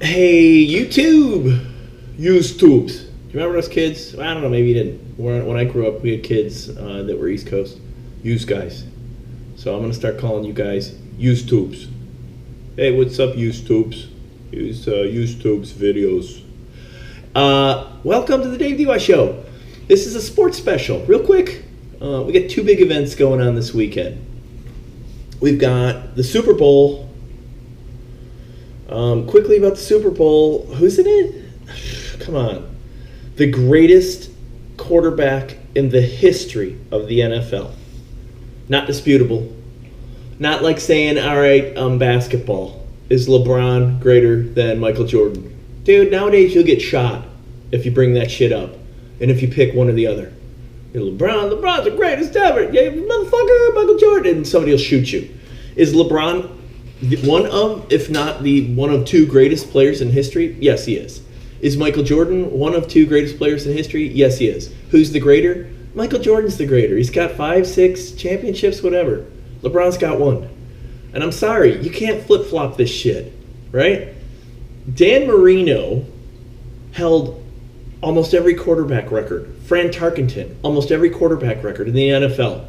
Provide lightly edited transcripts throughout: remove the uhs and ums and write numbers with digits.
Hey, YouTube! Use tubes. Do you remember those kids? I don't know, maybe you didn't. When I grew up, we had kids that were East Coast. Use guys. So I'm going to start calling you guys use tubes. Hey, what's up, use tubes? Use tubes videos. Welcome to the Dave DY Show. This is a sports special. Real quick, we got two big events going on this weekend. We've got the Super Bowl. Quickly about the Super Bowl. Who's in it? Come on. The greatest quarterback in the history of the NFL. Not disputable. Not like saying, all right, basketball. Is LeBron greater than Michael Jordan? Dude, nowadays you'll get shot if you bring that shit up. And if you pick one or the other. LeBron's the greatest ever. Yeah, motherfucker, Michael Jordan. And somebody will shoot you. Is LeBron one of, if not the one of two greatest players in history? Yes, he is. Is Michael Jordan one of two greatest players in history? Yes, he is. Who's the greater? Michael Jordan's the greater. He's got 5, 6 championships, whatever. LeBron's got one. And I'm sorry, you can't flip-flop this shit, right? Dan Marino held almost every quarterback record. Fran Tarkenton, almost every quarterback record in the NFL.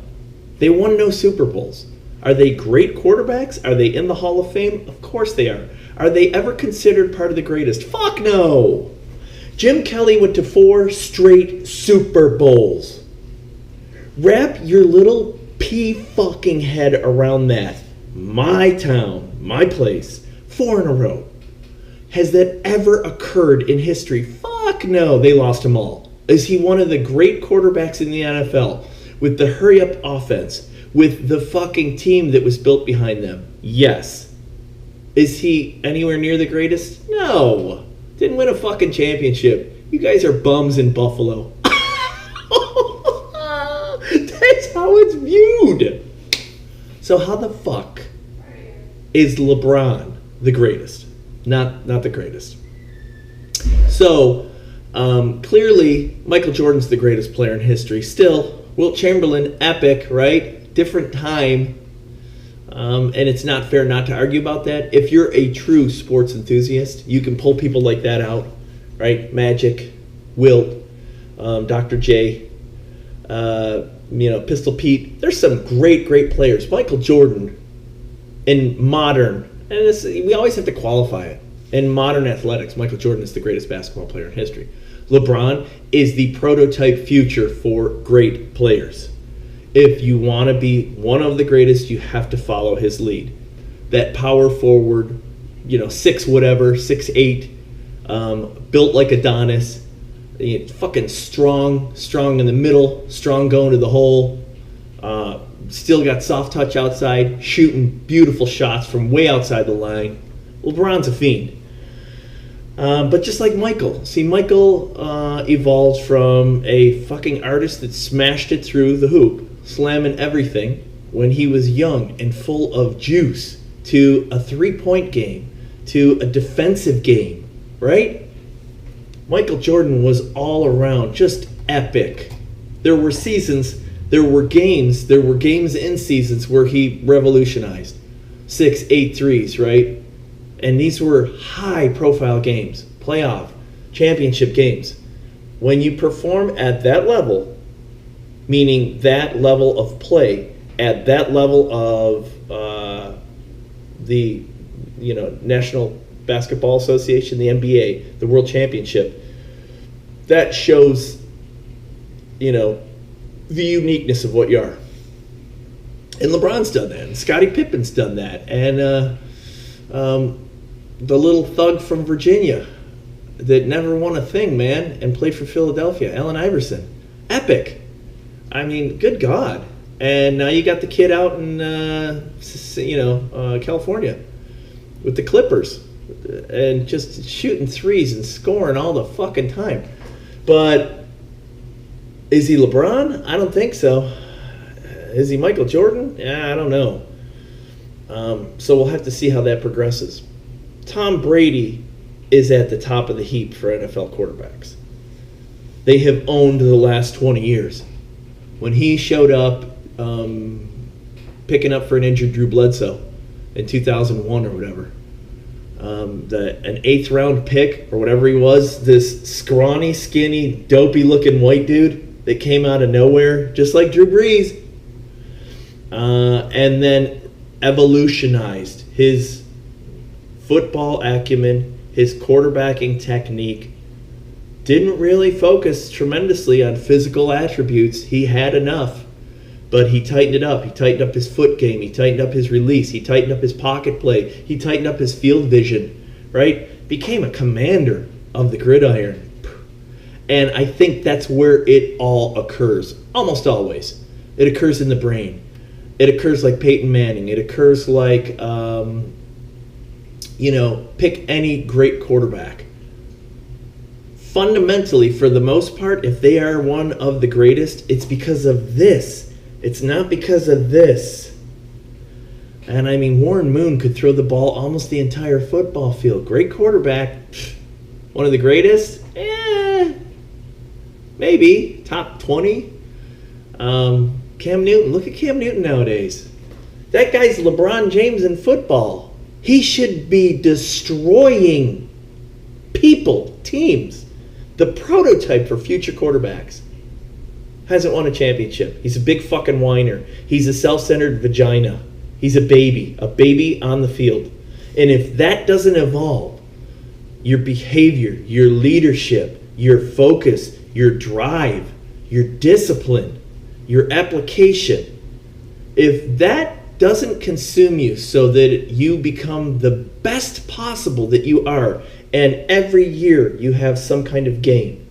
They won no Super Bowls. Are they great quarterbacks? Are they in the Hall of Fame? Of course they are. Are they ever considered part of the greatest? Fuck no! Jim Kelly went to 4 straight Super Bowls. Wrap your little pea fucking head around that. My town, my place, 4 in a row. Has that ever occurred in history? Fuck no, they lost them all. Is he one of the great quarterbacks in the NFL with the hurry-up offense? With the fucking team that was built behind them? Yes. Is he anywhere near the greatest? No. Didn't win a fucking championship. You guys are bums in Buffalo. That's how it's viewed. So how the fuck is LeBron the greatest? Not the greatest. So, clearly, Michael Jordan's the greatest player in history. Still, Wilt Chamberlain, epic, right? Different time, and it's not fair not to argue about that. If you're a true sports enthusiast, you can pull people like that out, right? Magic, Wilt, Dr. J, Pistol Pete. There's some great players. Michael Jordan, in modern, and we always have to qualify it. In modern athletics, Michael Jordan is the greatest basketball player in history. LeBron is the prototype future for great players. If you want to be one of the greatest, you have to follow his lead. That power forward, 6 whatever, 6'8", built like Adonis, fucking strong in the middle, strong going to the hole, still got soft touch outside, shooting beautiful shots from way outside the line. LeBron's a fiend. But just like Michael. See, Michael evolved from a fucking artist that smashed it through the hoop, slamming everything when he was young and full of juice, to a three-point game, to a defensive game, right? Michael Jordan was all around just epic. There were seasons, there were games in seasons where he revolutionized. 6, 8 threes, right? And these were high-profile games, playoff, championship games. When you perform at that level, meaning that level of play, at that level of the National Basketball Association, the NBA, the World Championship, that shows the uniqueness of what you are. And LeBron's done that, and Scottie Pippen's done that, and the little thug from Virginia that never won a thing, man, and played for Philadelphia, Allen Iverson. Epic. I mean, good God. And now you got the kid out in, California with the Clippers and just shooting threes and scoring all the fucking time. But is he LeBron? I don't think so. Is he Michael Jordan? Yeah, I don't know. So we'll have to see how that progresses. Tom Brady is at the top of the heap for NFL quarterbacks. They have owned the last 20 years. When he showed up picking up for an injured Drew Bledsoe in 2001 or whatever, an 8th round pick or whatever he was, this scrawny, skinny, dopey looking white dude that came out of nowhere, just like Drew Brees, and then evolutionized his football acumen, his quarterbacking technique. Didn't really focus tremendously on physical attributes. He had enough, but he tightened it up. He tightened up his foot game. He tightened up his release. He tightened up his pocket play. He tightened up his field vision, right? Became a commander of the gridiron. And I think that's where it all occurs, almost always. It occurs in the brain. It occurs like Peyton Manning. It occurs like, pick any great quarterback. Fundamentally, for the most part, if they are one of the greatest, it's because of this. It's not because of this. And I mean, Warren Moon could throw the ball almost the entire football field. Great quarterback. One of the greatest? Maybe. Top 20. Cam Newton. Look at Cam Newton nowadays. That guy's LeBron James in football. He should be destroying people, teams. The prototype for future quarterbacks. Hasn't won a championship. He's a big fucking whiner. He's a self-centered vagina. He's a baby on the field. And if that doesn't evolve, your behavior, your leadership, your focus, your drive, your discipline, your application, if that doesn't consume you so that you become the best possible that you are, and every year you have some kind of gain,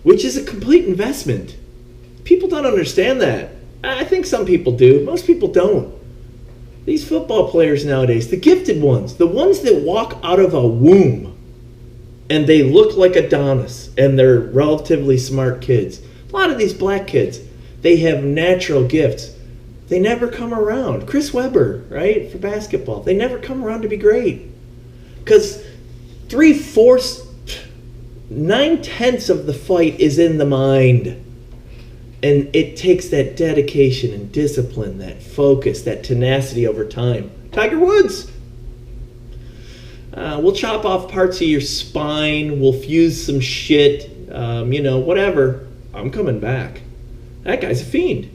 which is a complete investment. People don't understand that. I think some people do. Most people don't. These football players nowadays, the gifted ones, the ones that walk out of a womb and they look like Adonis and they're relatively smart kids. A lot of these black kids, they have natural gifts. They never come around. Chris Webber, right, for basketball, they never come around to be great. Because 3/4, 9/10 of the fight is in the mind. And it takes that dedication and discipline, that focus, that tenacity over time. Tiger Woods. We'll chop off parts of your spine. We'll fuse some shit. Whatever. I'm coming back. That guy's a fiend.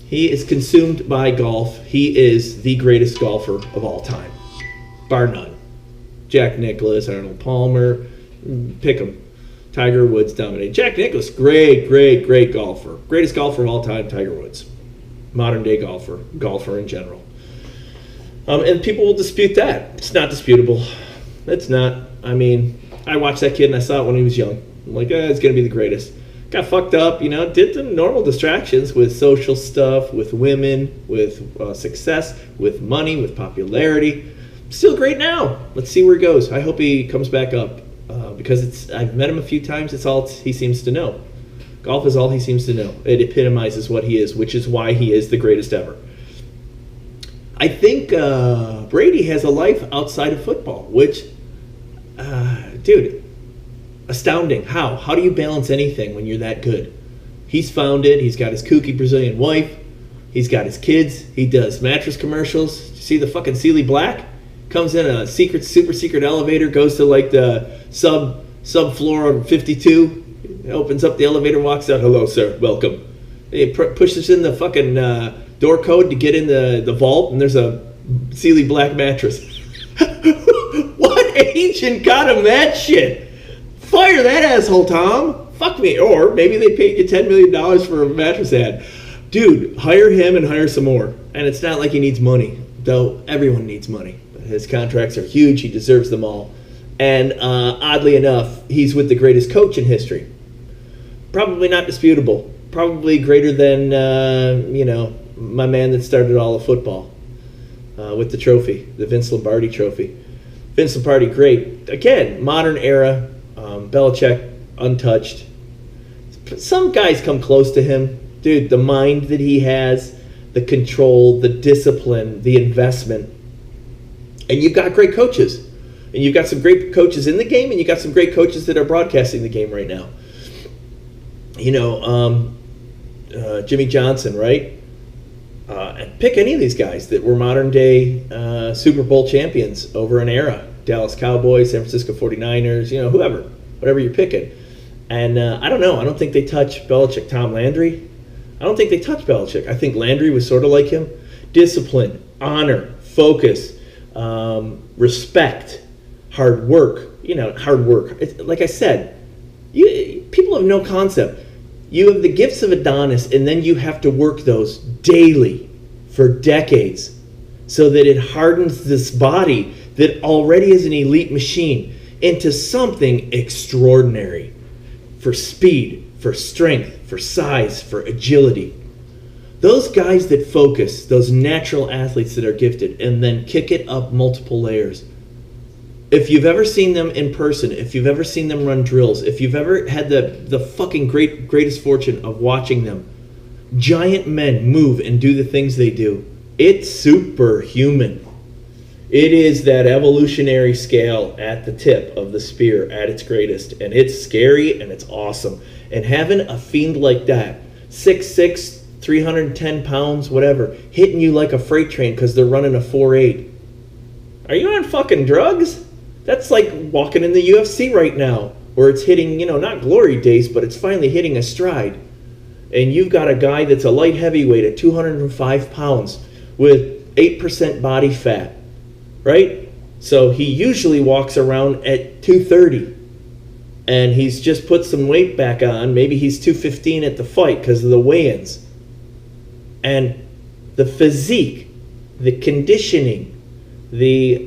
He is consumed by golf. He is the greatest golfer of all time. Bar none. Jack Nicklaus, Arnold Palmer, pick them. Tiger Woods dominated. Jack Nicklaus, great golfer. Greatest golfer of all time, Tiger Woods. Modern day golfer in general. And people will dispute that. It's not disputable. It's not. I mean, I watched that kid and I saw it when he was young. I'm like, it's going to be the greatest. Got fucked up, did the normal distractions with social stuff, with women, with success, with money, with popularity. Still great now. Let's see where it goes. I hope he comes back up. Because I've met him a few times. It's all he seems to know. Golf is all he seems to know. It epitomizes what he is, which is why he is the greatest ever. I think Brady has a life outside of football, which, astounding. How? How do you balance anything when you're that good? He's found it. He's got his kooky Brazilian wife. He's got his kids. He does mattress commercials. See the fucking Sealy Black? Comes in a super secret elevator, goes to like the subfloor of 52, opens up the elevator, walks out, hello sir, welcome. He pushes in the fucking door code to get in the vault, and there's a Sealy Black mattress. What agent got him that shit? Fire that asshole, Tom. Fuck me. Or maybe they paid you $10 million for a mattress ad. Dude, hire him and hire some more. And it's not like he needs money, though everyone needs money. His contracts are huge. He deserves them all. And oddly enough, he's with the greatest coach in history. Probably not disputable. Probably greater than, my man that started all of football with the trophy, the Vince Lombardi trophy. Vince Lombardi, great. Again, modern era. Belichick, untouched. Some guys come close to him. Dude, the mind that he has, the control, the discipline, the investment. And you've got great coaches. And you've got some great coaches in the game, and you've got some great coaches that are broadcasting the game right now. Jimmy Johnson, right? Pick any of these guys that were modern day Super Bowl champions over an era. Dallas Cowboys, San Francisco 49ers, whoever, whatever you're picking. And I don't know. I don't think they touch Belichick. Tom Landry, I don't think they touch Belichick. I think Landry was sort of like him. Discipline, honor, focus, respect, hard work. Hard work. Like I said, people have no concept. You have the gifts of Adonis, and then you have to work those daily for decades so that it hardens this body that already is an elite machine into something extraordinary for speed, for strength, for size, for agility. Those guys that focus, those natural athletes that are gifted, and then kick it up multiple layers. If you've ever seen them in person, if you've ever seen them run drills, if you've ever had the fucking greatest fortune of watching them, giant men move and do the things they do, it's superhuman. It is that evolutionary scale at the tip of the spear at its greatest, and it's scary and it's awesome. And having a fiend like that, 6'6", 310 pounds, whatever, hitting you like a freight train because they're running a 4.8. Are you on fucking drugs? That's like walking in the UFC right now, where it's hitting, not glory days, but it's finally hitting a stride. And you've got a guy that's a light heavyweight at 205 pounds with 8% body fat, right? So he usually walks around at 230. And he's just put some weight back on. Maybe he's 215 at the fight because of the weigh-ins. And the physique, the conditioning, the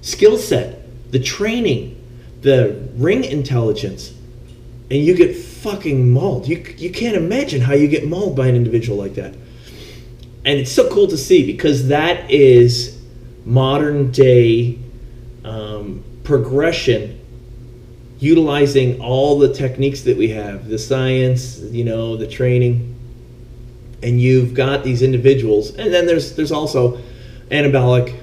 skill set, the training, the ring intelligence, and you get fucking mauled. You can't imagine how you get mauled by an individual like that. And it's so cool to see because that is modern day progression, utilizing all the techniques that we have, the science, the training. And you've got these individuals, and then there's also anabolic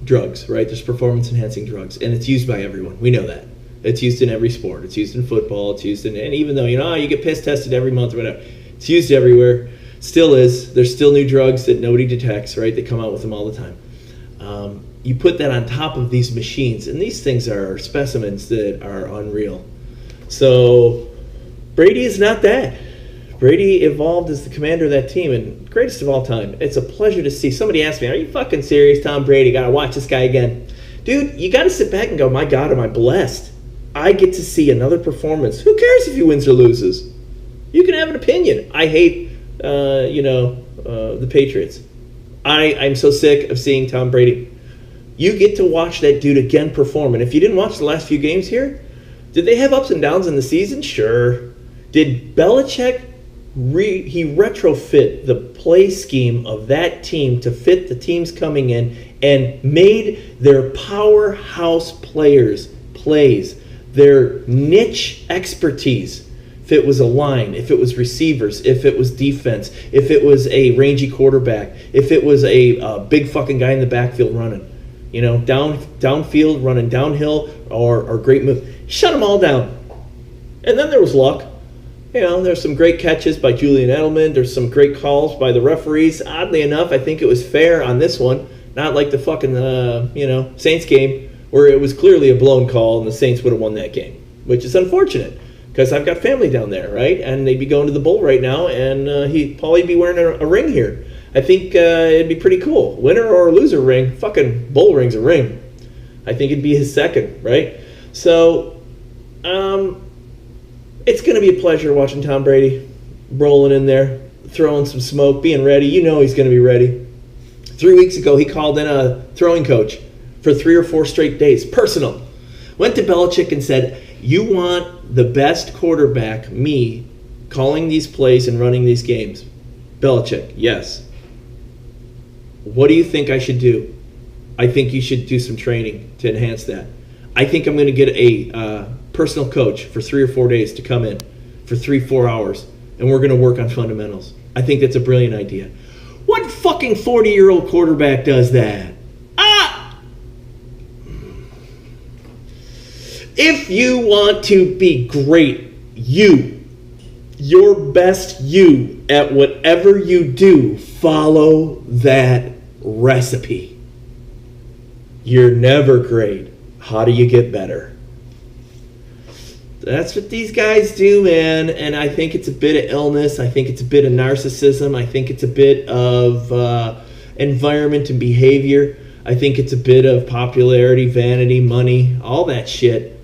drugs, right? There's performance-enhancing drugs, and it's used by everyone. We know that. It's used in every sport. It's used in football. It's used in, and even though, you get piss tested every month or whatever, it's used everywhere. Still is. There's still new drugs that nobody detects, right? They come out with them all the time. You put that on top of these machines, and these things are specimens that are unreal. So Brady is not that. Brady evolved as the commander of that team, and greatest of all time. It's a pleasure to see. Somebody asked me, are you fucking serious, Tom Brady? Gotta watch this guy again. Dude, you gotta sit back and go, my God, am I blessed? I get to see another performance. Who cares if he wins or loses? You can have an opinion. I hate, the Patriots. I'm so sick of seeing Tom Brady. You get to watch that dude again perform. And if you didn't watch the last few games here, did they have ups and downs in the season? Sure. Did Belichick he retrofit the play scheme of that team to fit the teams coming in and made their powerhouse plays, their niche expertise? If it was a line, if it was receivers, if it was defense, if it was a rangy quarterback, if it was a big fucking guy in the backfield running, downfield, running downhill, or great move. Shut them all down. And then there was luck. There's some great catches by Julian Edelman. There's some great calls by the referees. Oddly enough, I think it was fair on this one. Not like the fucking, Saints game where it was clearly a blown call and the Saints would have won that game, which is unfortunate because I've got family down there, right? And they'd be going to the Bowl right now, and he'd probably be wearing a ring here. I think it'd be pretty cool. Winner or loser ring, fucking Bowl ring's a ring. I think it'd be his second, right? So, it's going to be a pleasure watching Tom Brady rolling in there, throwing some smoke, being ready. He's going to be ready. 3 weeks ago, he called in a throwing coach for 3 or 4 straight days, personal. Went to Belichick and said, you want the best quarterback, me, calling these plays and running these games. Belichick, yes. What do you think I should do? I think you should do some training to enhance that. I think I'm going to get a personal coach for 3 or 4 days to come in for 3-4 hours, and we're going to work on fundamentals. I think that's a brilliant idea. What fucking 40-year-old quarterback does that? If you want to be great, you your best you at whatever you do. Follow that recipe. You're never great. How do you get better? That's what these guys do, man. And I think it's a bit of illness. I think it's a bit of narcissism. I think it's a bit of environment and behavior. I think it's a bit of popularity, vanity, money, all that shit.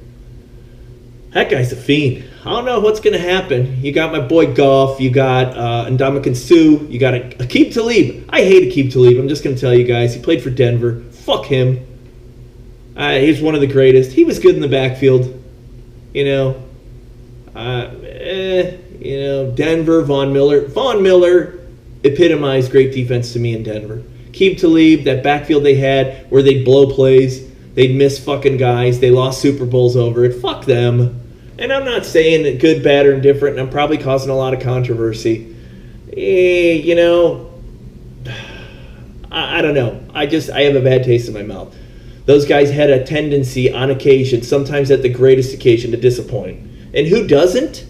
That guy's a fiend. I don't know what's going to happen. You got my boy Goff. You got Ndamukong Suh. You got Aqib Talib. I hate Aqib Talib. I'm just going to tell you guys. He played for Denver. Fuck him. He's one of the greatest. He was good in the backfield. Denver, Von Miller. Von Miller epitomized great defense to me in Denver. Aqib Talib, that backfield they had where they'd blow plays. They'd miss fucking guys. They lost Super Bowls over it. Fuck them. And I'm not saying that good, bad, or indifferent, and I'm probably causing a lot of controversy. I don't know. I have a bad taste in my mouth. Those guys had a tendency on occasion, sometimes at the greatest occasion, to disappoint. And who doesn't?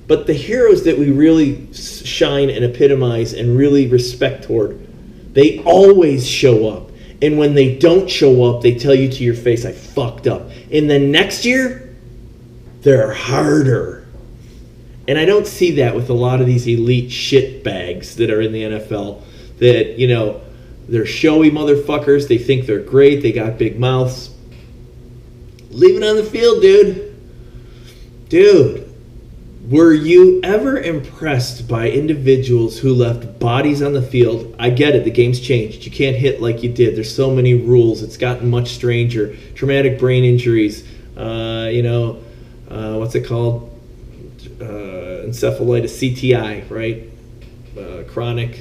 But the heroes that we really shine and epitomize and really respect toward, they always show up. And when they don't show up, they tell you to your face, I fucked up. And then next year, they're harder. And I don't see that with a lot of these elite shit bags that are in the NFL. That, they're showy motherfuckers. They think they're great. They got big mouths. Leave it on the field, dude. Dude, were you ever impressed by individuals who left bodies on the field? I get it. The game's changed. You can't hit like you did. There's so many rules. It's gotten much stranger. Traumatic brain injuries. What's it called? Encephalitis, CTI, right? Chronic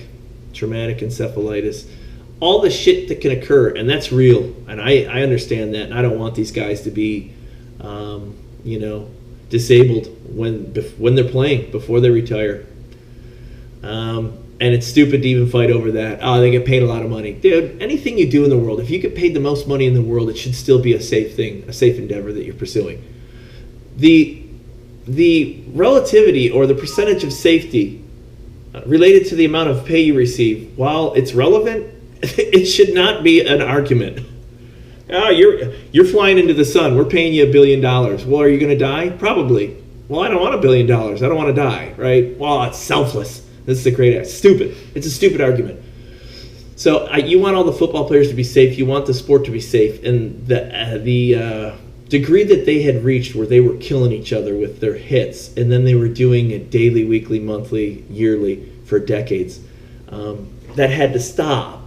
traumatic encephalitis. All the shit that can occur, and that's real. And I understand that, and I don't want these guys to be, disabled when they're playing, before they retire. And it's stupid to even fight over that. Oh, they get paid a lot of money. Dude, anything you do in the world, if you get paid the most money in the world, it should still be a safe thing, a safe endeavor that you're pursuing. The relativity or the percentage of safety related to the amount of pay you receive, while it's relevant, it should not be an argument. Oh, you're flying into the sun. We're paying you $1 billion. Well, are you going to die? Probably. Well, I don't want $1 billion. I don't want to die, right? Well, it's selfless. This is a great, stupid. It's a stupid argument. So you want all the football players to be safe. You want the sport to be safe. And the degree that they had reached where they were killing each other with their hits, and then they were doing it daily, weekly, monthly, yearly for decades, that had to stop.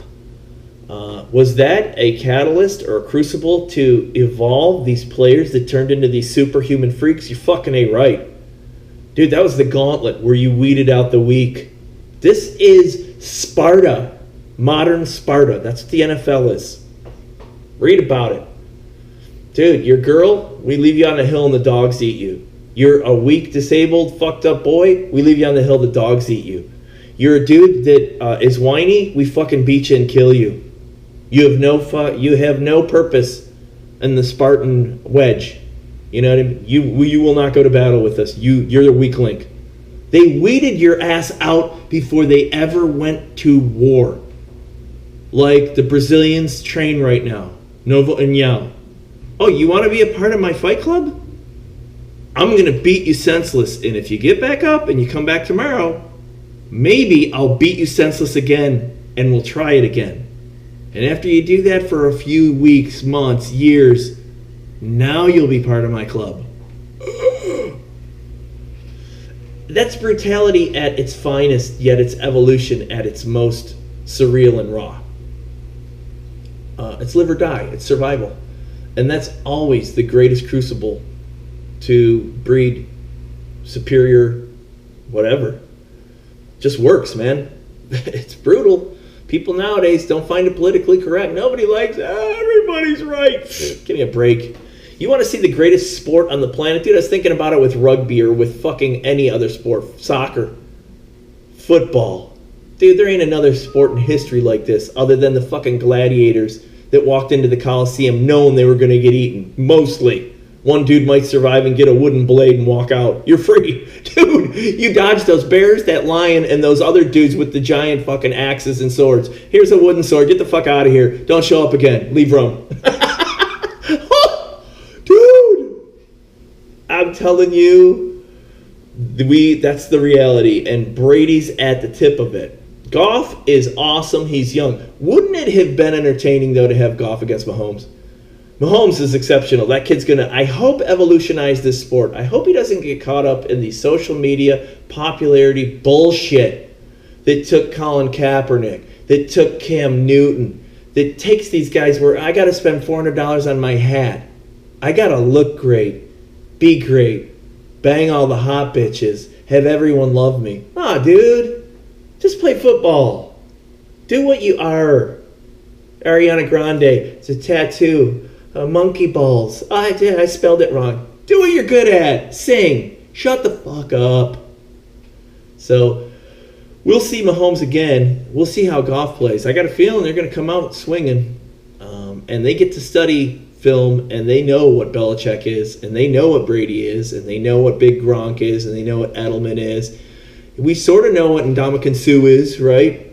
Was that a catalyst or a crucible to evolve these players that turned into these superhuman freaks? You fucking ain't right. Dude, that was the gauntlet where you weeded out the weak. This is Sparta. Modern Sparta. That's what the NFL is. Read about it. Dude, your girl, we leave you on the hill and the dogs eat you. You're a weak, disabled, fucked up boy, we leave you on the hill, the dogs eat you. You're a dude that is whiny, we fucking beat you and kill you. You have no purpose in the Spartan wedge. You know what I mean? You will not go to battle with us. You're the weak link. They weeded your ass out before they ever went to war. Like the Brazilians train right now. Novo and Yao. Oh, you want to be a part of my fight club? I'm going to beat you senseless. And if you get back up and you come back tomorrow, maybe I'll beat you senseless again and we'll try it again. And after you do that for a few weeks, months, years, now you'll be part of my club. That's brutality at its finest, yet it's evolution at its most surreal and raw. It's live or die. It's survival. And that's always the greatest crucible to breed superior whatever. Just works, man. It's brutal. People nowadays don't find it politically correct. Nobody likes, everybody's right. Give me a break. You want to see the greatest sport on the planet? Dude, I was thinking about it with rugby or with fucking any other sport. Soccer. Football. Dude, there ain't another sport in history like this other than the fucking gladiators that walked into the Coliseum knowing they were going to get eaten. Mostly. One dude might survive and get a wooden blade and walk out. You're free. Dude, you dodge those bears, that lion, and those other dudes with the giant fucking axes and swords. Here's a wooden sword. Get the fuck out of here. Don't show up again. Leave Rome. Dude, I'm telling you, that's the reality. And Brady's at the tip of it. Goff is awesome. He's young. Wouldn't it have been entertaining, though, to have Goff against Mahomes? Mahomes is exceptional. That kid's going to, I hope, evolutionize this sport. I hope he doesn't get caught up in the social media popularity bullshit that took Colin Kaepernick, that took Cam Newton, that takes these guys where I got to spend $400 on my hat. I got to look great, be great, bang all the hot bitches, have everyone love me. Nah, dude, just play football. Do what you are. Ariana Grande, it's a tattoo. Monkey balls. I spelled it wrong. Do what you're good at. Sing. Shut the fuck up. So, we'll see Mahomes again. We'll see how Goff plays. I got a feeling they're going to come out swinging. And they get to study film, and they know what Belichick is, and they know what Brady is, and they know what Big Gronk is, and they know what Edelman is. We sort of know what Ndamukong Suh is, right?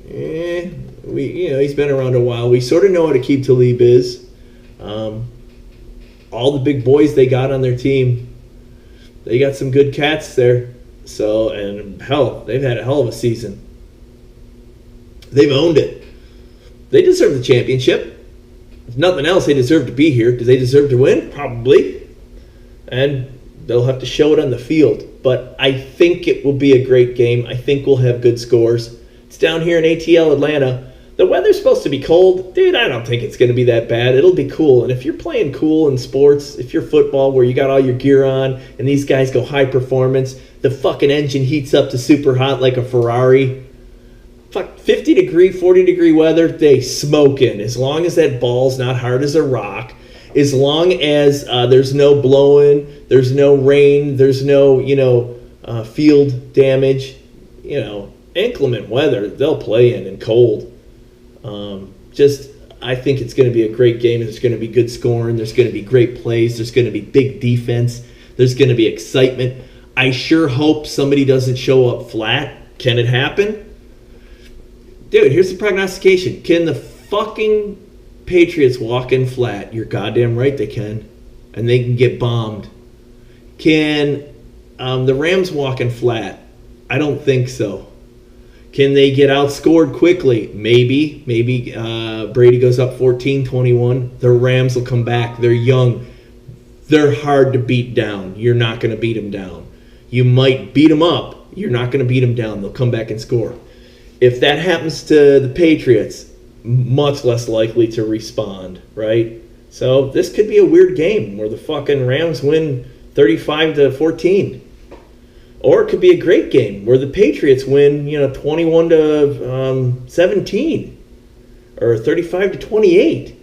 He's been around a while. We sort of know what Aqib Talib is. All the big boys they got on their team, they got some good cats there. So, and hell, they've had a hell of a season. They've owned it. They deserve the championship. If nothing else, they deserve to be here. Do they deserve to win? Probably. And they'll have to show it on the field. But I think it will be a great game. I think we'll have good scores. It's down here in ATL, Atlanta. The weather's supposed to be cold. Dude, I don't think it's going to be that bad. It'll be cool. And if you're playing cool in sports, if you're football where you got all your gear on and these guys go high performance, the fucking engine heats up to super hot like a Ferrari. Fuck, 50 degree, 40 degree weather, they smoking. As long as that ball's not hard as a rock, as long as there's no blowing, there's no rain, there's no, field damage, inclement weather, they'll play in and cold. I think it's going to be a great game. There's going to be good scoring. There's going to be great plays. There's going to be big defense. There's going to be excitement. I sure hope somebody doesn't show up flat. Can it happen? Dude, here's the prognostication. Can the fucking Patriots walk in flat? You're goddamn right they can. And they can get bombed. Can the Rams walk in flat? I don't think so. Can they get outscored quickly? Maybe. Maybe Brady goes up 14-21. The Rams will come back. They're young. They're hard to beat down. You're not going to beat them down. You might beat them up. You're not going to beat them down. They'll come back and score. If that happens to the Patriots, much less likely to respond, right? So this could be a weird game where the fucking Rams win 35-14. Or it could be a great game where the Patriots win, 21-17 or 35-28.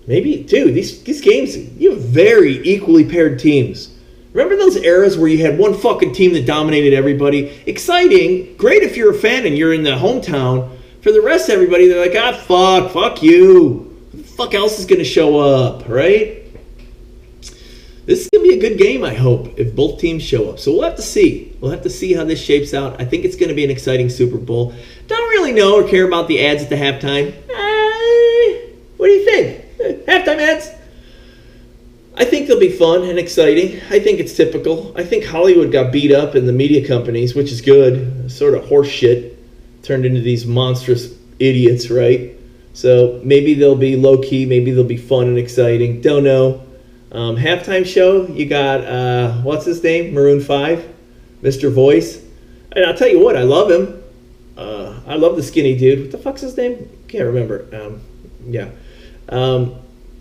Maybe, dude, these games, you have very equally paired teams. Remember those eras where you had one fucking team that dominated everybody? Exciting, great if you're a fan and you're in the hometown. For the rest of everybody, they're like, fuck you. Who the fuck else is going to show up, right? This is going to be a good game, I hope, if both teams show up. So we'll have to see. We'll have to see how this shapes out. I think it's going to be an exciting Super Bowl. Don't really know or care about the ads at the halftime. What do you think? Halftime ads? I think they'll be fun and exciting. I think it's typical. I think Hollywood got beat up in the media companies, which is good. Sort of horse shit turned into these monstrous idiots, right? So maybe they'll be low-key. Maybe they'll be fun and exciting. Don't know. Halftime show, you got, what's his name? Maroon 5, Mr. Voice. And I'll tell you what, I love him. I love the skinny dude. What the fuck's his name? Can't remember.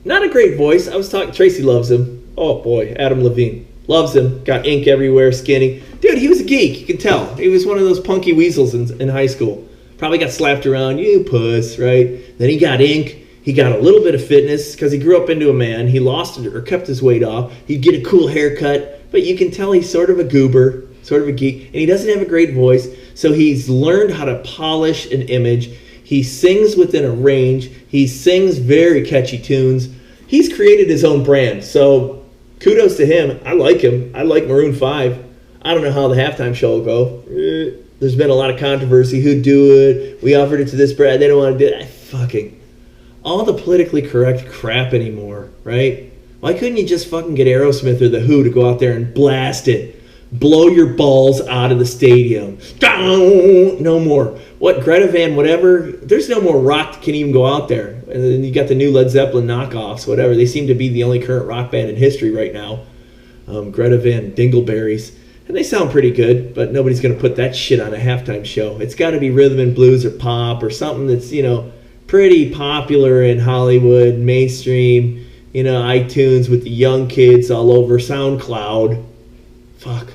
Not a great voice. I was talking, Tracy loves him. Oh boy, Adam Levine. Loves him. Got ink everywhere, skinny. Dude, he was a geek, you can tell. He was one of those punky weasels in high school. Probably got slapped around, you puss, right? Then he got ink. He got a little bit of fitness because he grew up into a man. He lost it or kept his weight off. He'd get a cool haircut, but you can tell he's sort of a goober, sort of a geek, and he doesn't have a great voice. So he's learned how to polish an image. He sings within a range. He sings very catchy tunes. He's created his own brand. So kudos to him. I like him. I like Maroon 5. I don't know how the halftime show will go. There's been a lot of controversy. Who'd do it? We offered it to this brand. They don't want to do it. Fucking all the politically correct crap anymore, right? Why couldn't you just fucking get Aerosmith or The Who to go out there and blast it? Blow your balls out of the stadium. No more. What, Greta Van whatever? There's no more rock that can even go out there. And then you got the new Led Zeppelin knockoffs, whatever. They seem to be the only current rock band in history right now. Greta Van Dingleberries. And they sound pretty good, but nobody's going to put that shit on a halftime show. It's got to be rhythm and blues or pop or something that's, pretty popular in Hollywood, mainstream, iTunes with the young kids all over SoundCloud. Fuck.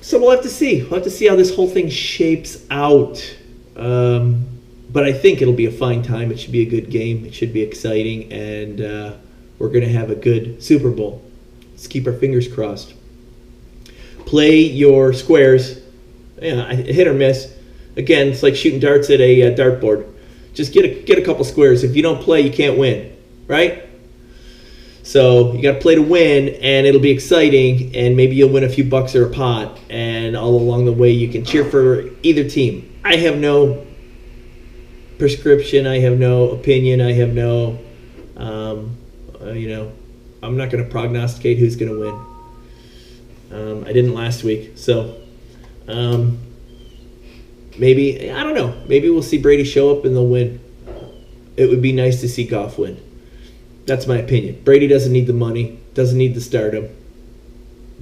So we'll have to see. We'll have to see how this whole thing shapes out. But I think it'll be a fine time. It should be a good game. It should be exciting. And we're going to have a good Super Bowl. Let's keep our fingers crossed. Play your squares. Hit or miss. Again, it's like shooting darts at a dartboard. Just get a couple squares. If you don't play, you can't win. Right? So you got to play to win, and it'll be exciting, and maybe you'll win a few bucks or a pot, and all along the way you can cheer for either team. I have no prescription. I have no opinion. I have no, I'm not going to prognosticate who's going to win. I didn't last week, so maybe, I don't know. Maybe we'll see Brady show up and they'll win. It would be nice to see Goff win. That's my opinion. Brady doesn't need the money, doesn't need the stardom.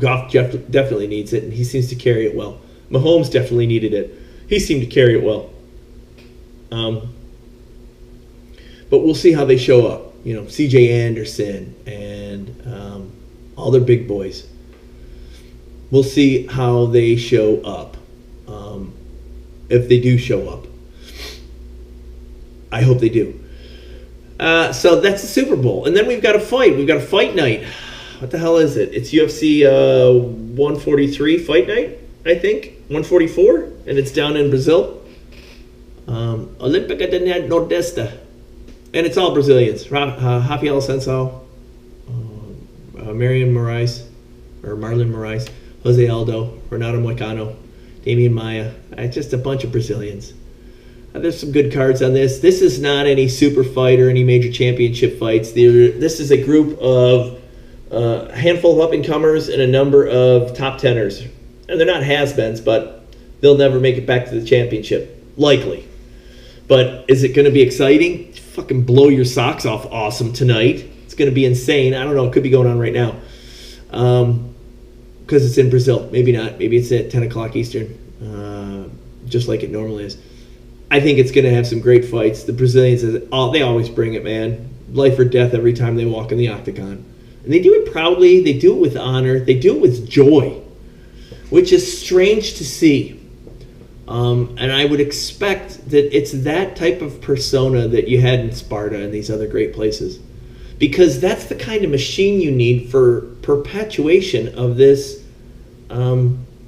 Goff definitely needs it, and he seems to carry it well. Mahomes definitely needed it. He seemed to carry it well. But we'll see how they show up. C.J. Anderson and all their big boys. We'll see how they show up. If they do show up. I hope they do. So that's the Super Bowl. And then we've got a fight. We've got a fight night. What the hell is it? It's UFC 143 fight night, I think. 144. And it's down in Brazil. Olímpica de Nordeste. And it's all Brazilians. Rafael Assunção, Marlon Moraes, Jose Aldo, Renato Moicano, Damian Maia. Just a bunch of Brazilians. There's some good cards on this. This is not any super fight or any major championship fights. This is a group of a handful of up-and-comers and a number of top teners. And they're not has-beens, but they'll never make it back to the championship. Likely. But is it going to be exciting? Fucking blow your socks off awesome tonight. It's going to be insane. I don't know. It could be going on right now. Because it's in Brazil. Maybe not. Maybe it's at 10 o'clock Eastern. Just like it normally is. I think it's going to have some great fights. The Brazilians, they always bring it, man. Life or death every time they walk in the octagon. And they do it proudly. They do it with honor. They do it with joy, which is strange to see. And I would expect that it's that type of persona that you had in Sparta and these other great places. Because that's the kind of machine you need for perpetuation of this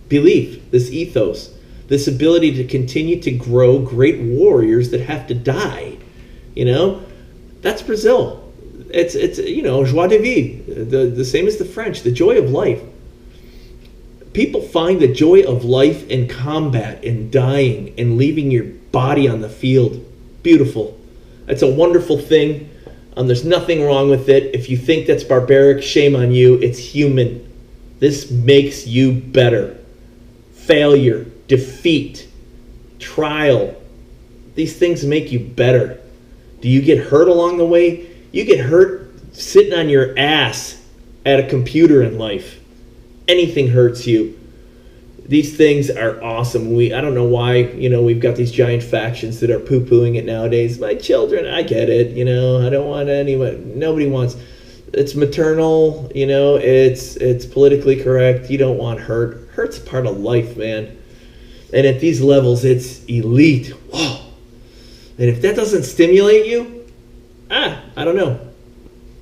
belief, this ethos. This ability to continue to grow great warriors that have to die. That's Brazil. It's joie de vivre, the same as the French, the joy of life. People find the joy of life in combat, in dying, and leaving your body on the field. Beautiful. That's a wonderful thing. There's nothing wrong with it. If you think that's barbaric, shame on you. It's human. This makes you better. Failure, defeat, trial. These things make you better. Do you get hurt along the way? You get hurt sitting on your ass at a computer in life. Anything hurts you. These things are awesome. I don't know why, we've got these giant factions that are poo-pooing it nowadays. My children, I get it, I don't want anyone, nobody wants, it's maternal, it's politically correct. You don't want hurt. Hurt's part of life, man. And at these levels, it's elite. Whoa. And if that doesn't stimulate you, I don't know.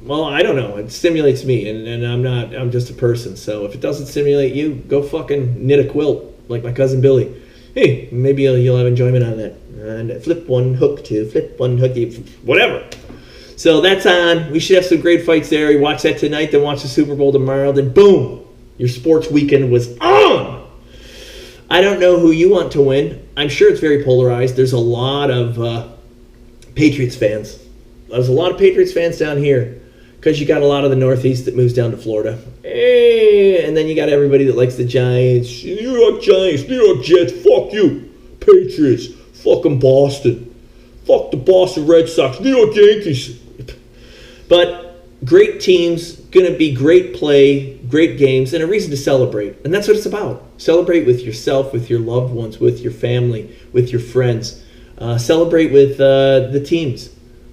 Well, I don't know. It stimulates me, and I'm just a person. So if it doesn't stimulate you, go fucking knit a quilt like my cousin Billy. Hey, maybe you'll have enjoyment on that. And flip one, hook two, flip one, hook two, whatever. So that's on. We should have some great fights there. You watch that tonight, then watch the Super Bowl tomorrow. Then boom, your sports weekend was on. I don't know who you want to win. I'm sure it's very polarized. There's a lot of Patriots fans. There's a lot of Patriots fans down here because you got a lot of the Northeast that moves down to Florida. And then you got everybody that likes the Giants. New York Giants, New York Jets, fuck you. Patriots, fuck them Boston. Fuck the Boston Red Sox, New York Yankees. But great teams, going to be great play, great games, and a reason to celebrate. And that's what it's about. Celebrate with yourself, with your loved ones, with your family, with your friends. Celebrate with the teams,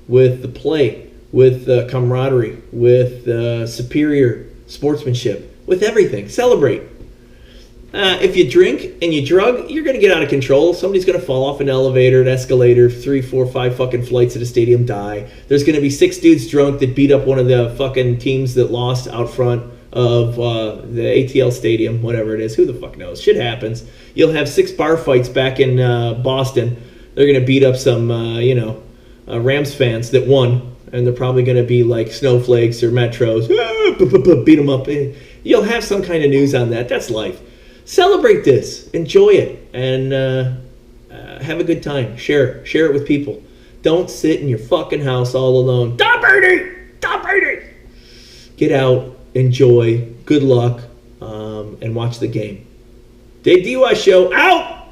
with the play, with camaraderie, with superior sportsmanship, with everything. Celebrate. If you drink and you drug, you're going to get out of control. Somebody's going to fall off an elevator, an escalator, 3, 4, 5 fucking flights at a stadium, die. There's going to be 6 dudes drunk that beat up one of the fucking teams that lost out front of the ATL stadium, whatever it is. Who the fuck knows? Shit happens. You'll have 6 bar fights back in Boston. They're going to beat up some, Rams fans that won, and they're probably going to be like snowflakes or Metros. Beat them up. You'll have some kind of news on that. That's life. Celebrate this. Enjoy it. And have a good time. Share it with people. Don't sit in your fucking house all alone. Stop eating! Get out. Enjoy. Good luck. And watch the game. Dave DUI Show out!